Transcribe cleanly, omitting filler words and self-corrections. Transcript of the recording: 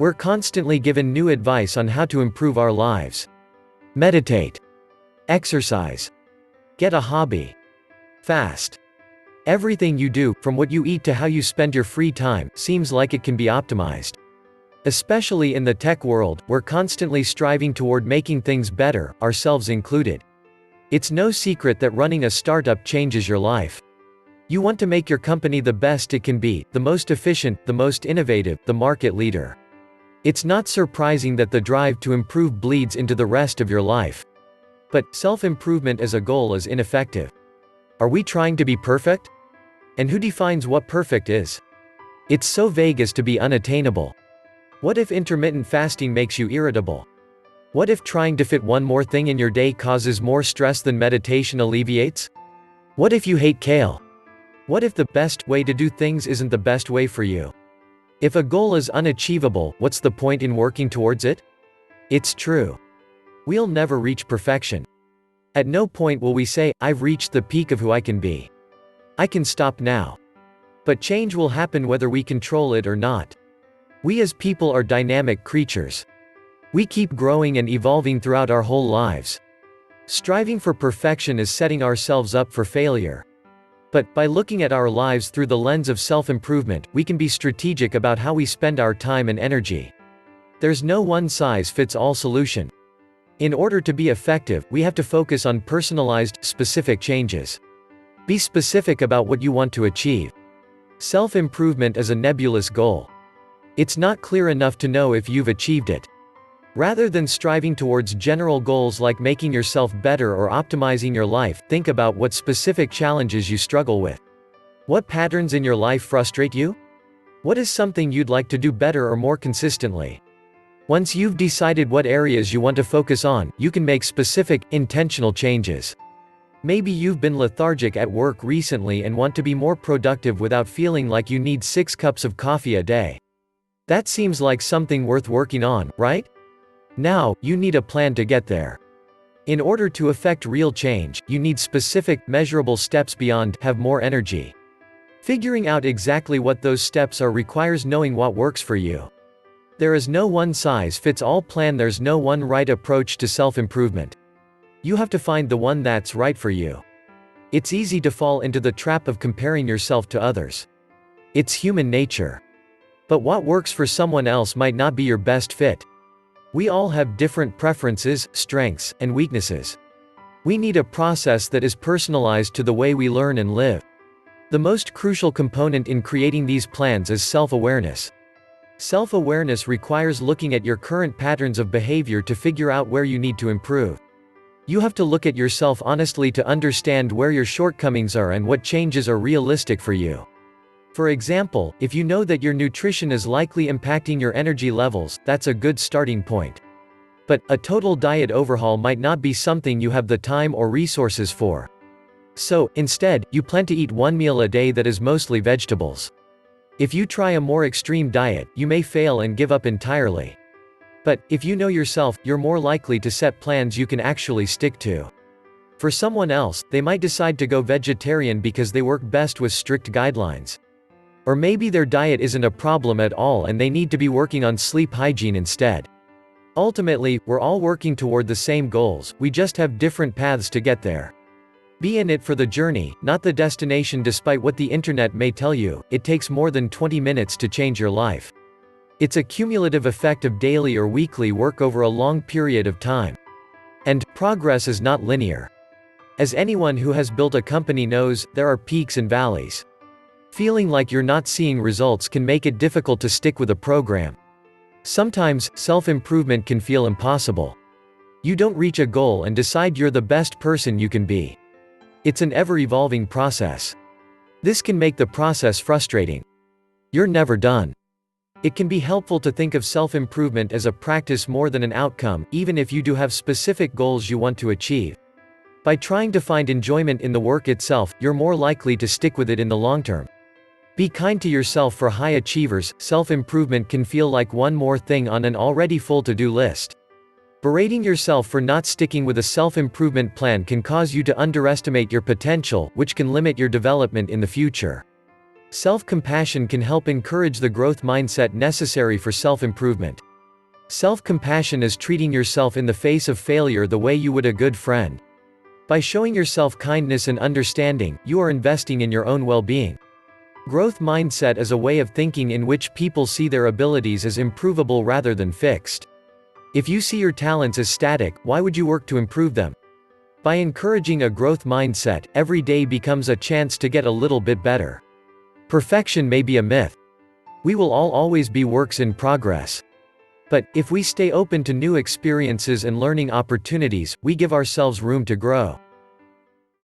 We're constantly given new advice on how to improve our lives. Meditate. Exercise. Get a hobby. Fast. Everything you do, from what you eat to how you spend your free time, seems like it can be optimized. Especially in the tech world, we're constantly striving toward making things better, ourselves included. It's no secret that running a startup changes your life. You want to make your company the best it can be, the most efficient, the most innovative, the market leader. It's not surprising that the drive to improve bleeds into the rest of your life. But self-improvement as a goal is ineffective. Are we trying to be perfect? And who defines what perfect is? It's so vague as to be unattainable. What if intermittent fasting makes you irritable? What if trying to fit one more thing in your day causes more stress than meditation alleviates? What if you hate kale? What if the best way to do things isn't the best way for you? If a goal is unachievable, what's the point in working towards it? It's true. We'll never reach perfection. At no point will we say, I've reached the peak of who I can be. I can stop now. But change will happen whether we control it or not. We as people are dynamic creatures. We keep growing and evolving throughout our whole lives. Striving for perfection is setting ourselves up for failure. But, by looking at our lives through the lens of self-improvement, we can be strategic about how we spend our time and energy. There's no one-size-fits-all solution. In order to be effective, we have to focus on personalized, specific changes. Be specific about what you want to achieve. Self-improvement is a nebulous goal. It's not clear enough to know if you've achieved it. Rather than striving towards general goals like making yourself better or optimizing your life, think about what specific challenges you struggle with. What patterns in your life frustrate you? What is something you'd like to do better or more consistently? Once you've decided what areas you want to focus on, you can make specific, intentional changes. Maybe you've been lethargic at work recently and want to be more productive without feeling like you need 6 cups of coffee a day. That seems like something worth working on, right? Now, you need a plan to get there. In order to effect real change, you need specific, measurable steps beyond have more energy. Figuring out exactly what those steps are requires knowing what works for you. There is no one-size-fits-all plan. There's no one right approach to self-improvement. You have to find the one that's right for you. It's easy to fall into the trap of comparing yourself to others. It's human nature. But what works for someone else might not be your best fit. We all have different preferences, strengths, and weaknesses. We need a process that is personalized to the way we learn and live. The most crucial component in creating these plans is self-awareness. Self-awareness requires looking at your current patterns of behavior to figure out where you need to improve. You have to look at yourself honestly to understand where your shortcomings are and what changes are realistic for you. For example, if you know that your nutrition is likely impacting your energy levels, that's a good starting point. But, a total diet overhaul might not be something you have the time or resources for. So, instead, you plan to eat one meal a day that is mostly vegetables. If you try a more extreme diet, you may fail and give up entirely. But, if you know yourself, you're more likely to set plans you can actually stick to. For someone else, they might decide to go vegetarian because they work best with strict guidelines. Or maybe their diet isn't a problem at all and they need to be working on sleep hygiene instead. Ultimately, we're all working toward the same goals, we just have different paths to get there. Be in it for the journey, not the destination. Despite what the internet may tell you, it takes more than 20 minutes to change your life. It's a cumulative effect of daily or weekly work over a long period of time. And, progress is not linear. As anyone who has built a company knows, there are peaks and valleys. Feeling like you're not seeing results can make it difficult to stick with a program. Sometimes, self-improvement can feel impossible. You don't reach a goal and decide you're the best person you can be. It's an ever-evolving process. This can make the process frustrating. You're never done. It can be helpful to think of self-improvement as a practice more than an outcome, even if you do have specific goals you want to achieve. By trying to find enjoyment in the work itself, you're more likely to stick with it in the long term. Be kind to yourself. For high achievers, self-improvement can feel like one more thing on an already full to-do list. Berating yourself for not sticking with a self-improvement plan can cause you to underestimate your potential, which can limit your development in the future. Self-compassion can help encourage the growth mindset necessary for self-improvement. Self-compassion is treating yourself in the face of failure the way you would a good friend. By showing yourself kindness and understanding, you are investing in your own well-being. Growth mindset is a way of thinking in which people see their abilities as improvable rather than fixed. If you see your talents as static, why would you work to improve them? By encouraging a growth mindset, every day becomes a chance to get a little bit better. Perfection may be a myth. We will all always be works in progress. But, if we stay open to new experiences and learning opportunities, we give ourselves room to grow.